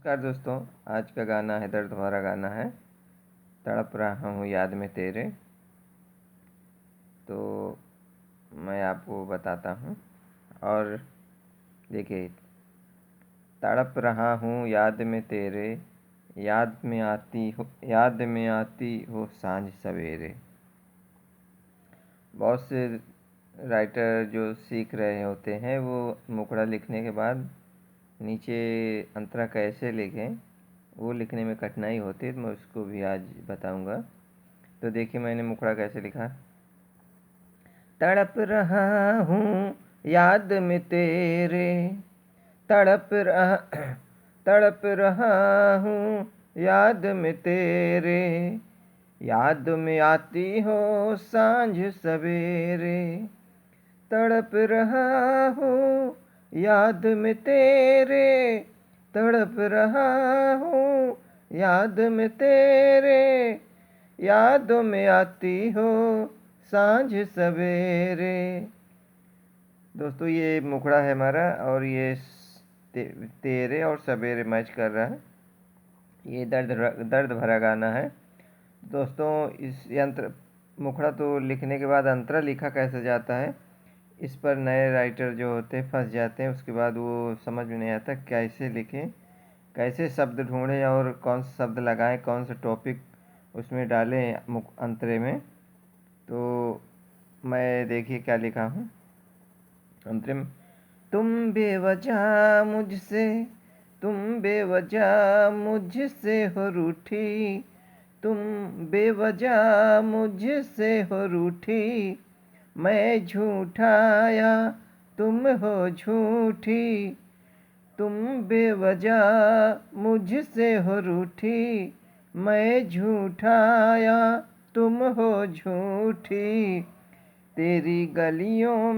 नमस्कार दोस्तों, आज का गाना है दर्द भरा गाना है, तड़प रहा हूँ याद में तेरे। तो मैं आपको बताता हूँ और देखिए, तड़प रहा हूँ याद में तेरे, याद में आती हो सांझ सवेरे। बहुत से राइटर जो सीख रहे होते हैं वो मुखड़ा लिखने के बाद नीचे अंतरा कैसे लिखें, वो लिखने में कठिनाई होती है, तो मैं उसको भी आज बताऊंगा। तो देखिए मैंने मुखड़ा कैसे लिखा। तड़प रहा हूँ याद में तेरे, तड़प रहा तड़प रहा हूँ याद में तेरे, याद में आती हो सांझ सवेरे। तड़प रहा हूँ याद में तेरे, तड़प रहा हूँ याद में तेरे, यादों में आती हो सांझ सवेरे। दोस्तों ये मुखड़ा है हमारा और ये तेरे और सवेरे मैच कर रहा है। ये दर्द भरा गाना है दोस्तों। इस यंत्र मुखड़ा तो लिखने के बाद अंतरा लिखा कैसे जाता है, इस पर नए राइटर जो होते हैं फंस जाते हैं। उसके बाद वो समझ में नहीं आता कैसे लिखें, कैसे शब्द ढूंढें और कौन सा शब्द लगाएं, कौन सा टॉपिक उसमें डालें अंतरे में। तो मैं देखिए क्या लिखा हूँ अंतरे में। तुम बेवजह मुझसे हो रूठी, तुम बेवजह मुझसे हो रूठी, मैं झूठाया तुम हो झूठी, तुम बेवजह मुझसे हो रूठी, मैं झूठाया तुम हो झूठी। तेरी गलियों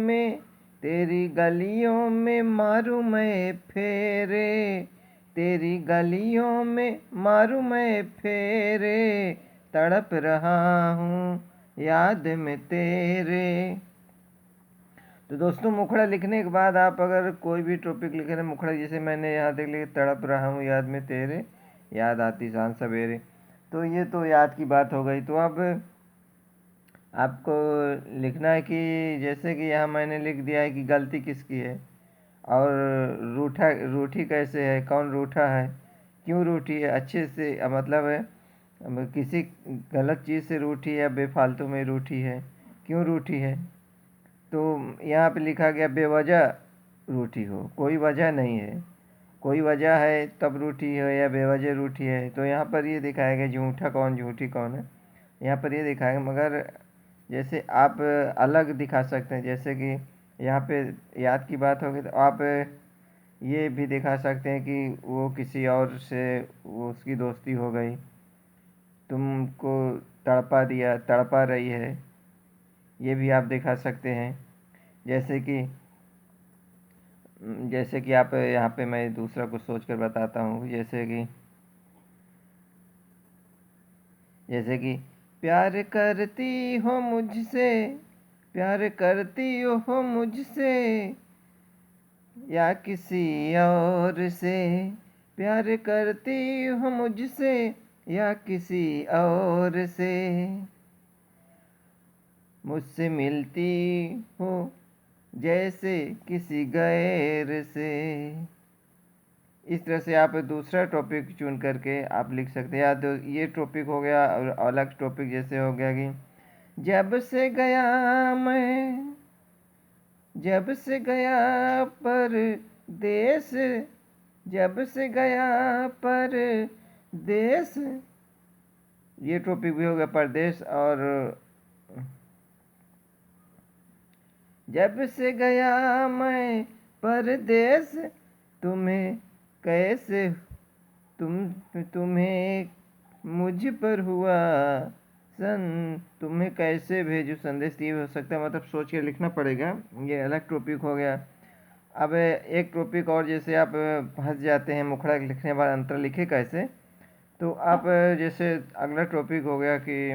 में मारूं मैं फेरे, तेरी गलियों में मारूं मैं फेरे, तड़प रहा हूँ याद में तेरे। तो दोस्तों मुखड़ा लिखने के बाद आप अगर कोई भी टॉपिक लिख रहे हैं मुखड़ा, जैसे मैंने यहाँ देख लिया तड़प रहा हूँ याद में तेरे, याद आती सांझ सवेरे, तो ये तो याद की बात हो गई। तो अब आपको लिखना है कि जैसे कि यहाँ मैंने लिख दिया है कि गलती किसकी है और रूठी कैसे है, कौन रूठा है, क्यों रूठी है, अच्छे से मतलब है किसी गलत चीज़ से रूठी है, बेफालतू में रूठी है, क्यों रूठी है। तो यहाँ पे लिखा गया बेवजह रूठी हो, कोई वजह नहीं है, कोई वजह है तब रूठी है या बेवजह रूठी है। तो यहाँ पर ये दिखाया गया झूठा कौन झूठी कौन है, यहाँ पर ये दिखाएगा। मगर जैसे आप अलग दिखा सकते हैं, जैसे कि यहाँ पे याद की बात होगी तो आप ये भी दिखा सकते हैं कि वो किसी और से वो उसकी दोस्ती हो गई, तुमको तड़पा रही है, ये भी आप दिखा सकते हैं। जैसे कि आप यहाँ पे मैं दूसरा कुछ सोच कर बताता हूँ। जैसे कि प्यार करती हो मुझसे, प्यार करती हो मुझसे या किसी और से, प्यार करती हो मुझसे या किसी और से, मुझसे मिलती हो जैसे किसी गैर से। इस तरह से आप दूसरा टॉपिक चुन करके आप लिख सकते हैं। या तो ये टॉपिक हो गया और अलग टॉपिक जैसे हो गया कि जब से गया मैं, जब से गया परदेस, जब से गया परदेस, ये टॉपिक भी हो गया परदेस। और जब से गया मैं परदेस, तुम्हें कैसे तुम्हें मुझ पर हुआ तुम्हें कैसे भेजूं संदेश, ये हो सकता है, मतलब सोच के लिखना पड़ेगा। ये अलग टॉपिक हो गया। अब एक टॉपिक और, जैसे आप फंस जाते हैं मुखड़ा लिखने के बाद अंतर लिखे कैसे, तो आप जैसे अगला टॉपिक हो गया कि